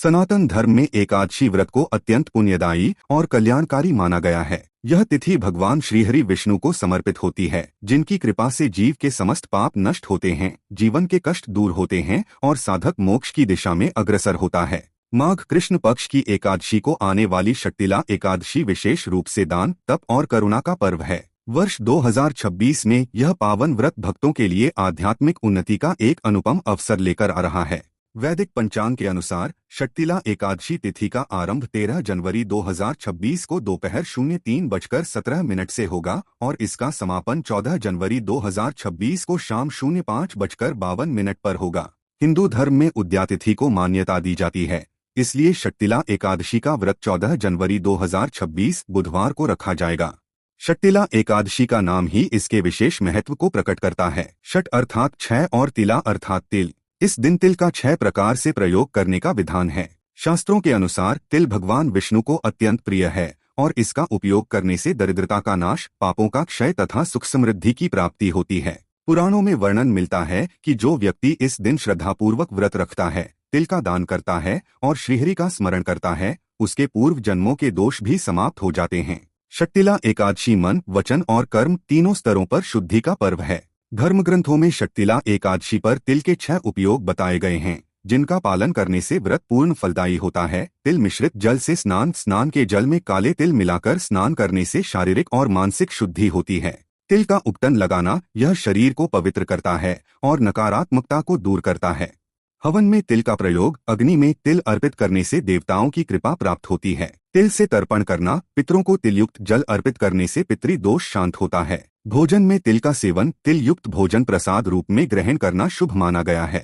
सनातन धर्म में एकादशी व्रत को अत्यंत पुण्यदायी और कल्याणकारी माना गया है। यह तिथि भगवान श्रीहरि विष्णु को समर्पित होती है, जिनकी कृपा से जीव के समस्त पाप नष्ट होते हैं, जीवन के कष्ट दूर होते हैं और साधक मोक्ष की दिशा में अग्रसर होता है। माघ कृष्ण पक्ष की एकादशी को आने वाली शक्तिला एकादशी विशेष रूप से दान, तप और करुणा का पर्व है। वर्ष 2026 में यह पावन व्रत भक्तों के लिए आध्यात्मिक उन्नति का एक अनुपम अवसर लेकर आ रहा है। वैदिक पंचांग के अनुसार शक्तिला एकादशी तिथि का आरंभ 13 जनवरी 2026 को दोपहर 03:17 से होगा और इसका समापन 14 जनवरी 2026 को शाम 05:52 पर होगा। हिंदू धर्म में उद्या तिथि को मान्यता दी जाती है, इसलिए शक्तिला एकादशी का व्रत 14 जनवरी 2026 बुधवार को रखा जाएगा। शक्तिला एकादशी का नाम ही इसके विशेष महत्व को प्रकट करता है। षट अर्थात 6 और तिला अर्थात तिल। इस दिन तिल का 6 प्रकार से प्रयोग करने का विधान है। शास्त्रों के अनुसार तिल भगवान विष्णु को अत्यंत प्रिय है और इसका उपयोग करने से दरिद्रता का नाश, पापों का क्षय तथा सुख समृद्धि की प्राप्ति होती है। पुराणों में वर्णन मिलता है कि जो व्यक्ति इस दिन श्रद्धापूर्वक व्रत रखता है, तिल का दान करता है और श्रीहरि का स्मरण करता है, उसके पूर्व जन्मों के दोष भी समाप्त हो जाते हैं। शक्तिला एकादशी मन, वचन और कर्म तीनों स्तरों पर शुद्धि का पर्व है। धर्म ग्रंथों में शक्तिला एकादशी पर तिल के 6 उपयोग बताए गए हैं, जिनका पालन करने से व्रत पूर्ण फलदायी होता है। तिल मिश्रित जल से स्नान। स्नान के जल में काले तिल मिलाकर स्नान करने से शारीरिक और मानसिक शुद्धि होती है। तिल का उपटन लगाना, यह शरीर को पवित्र करता है और नकारात्मकता को दूर करता है। हवन में तिल का प्रयोग, अग्नि में तिल अर्पित करने से देवताओं की कृपा प्राप्त होती है। तिल से तर्पण करना, पितरों को तिलयुक्त जल अर्पित करने से पितृ दोष शांत होता है। भोजन में तिल का सेवन, तिल युक्त भोजन प्रसाद रूप में ग्रहण करना शुभ माना गया है।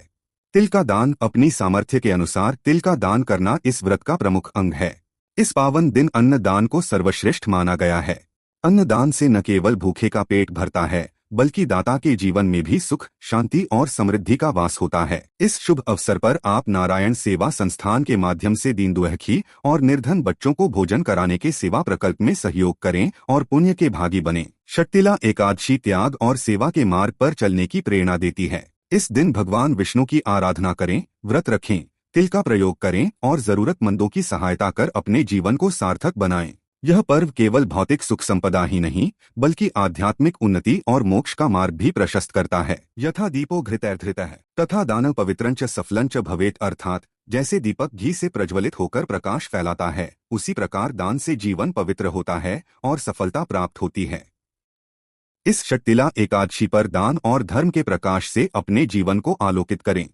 तिल का दान, अपनी सामर्थ्य के अनुसार तिल का दान करना इस व्रत का प्रमुख अंग है। इस पावन दिन अन्न दान को सर्वश्रेष्ठ माना गया है। अन्न दान से न केवल भूखे का पेट भरता है, बल्कि दाता के जीवन में भी सुख, शांति और समृद्धि का वास होता है। इस शुभ अवसर पर आप नारायण सेवा संस्थान के माध्यम से दीन दुखी और निर्धन बच्चों को भोजन कराने के सेवा प्रकल्प में सहयोग करें और पुण्य के भागी बनें। शक्तिला एकादशी त्याग और सेवा के मार्ग पर चलने की प्रेरणा देती है। इस दिन भगवान विष्णु की आराधना करें, व्रत रखें, तिल का प्रयोग करें और जरूरतमंदों की सहायता कर अपने जीवन को सार्थक बनाएं। यह पर्व केवल भौतिक सुख संपदा ही नहीं, बल्कि आध्यात्मिक उन्नति और मोक्ष का मार्ग भी प्रशस्त करता है। यथा दीपो घृतैर्धृतः तथा दान पवित्रंच सफलंच भवेत्, अर्थात जैसे दीपक घी से प्रज्वलित होकर प्रकाश फैलाता है, उसी प्रकार दान से जीवन पवित्र होता है और सफलता प्राप्त होती है। इस शक्तिला एकादशी पर दान और धर्म के प्रकाश से अपने जीवन को आलोकित करें।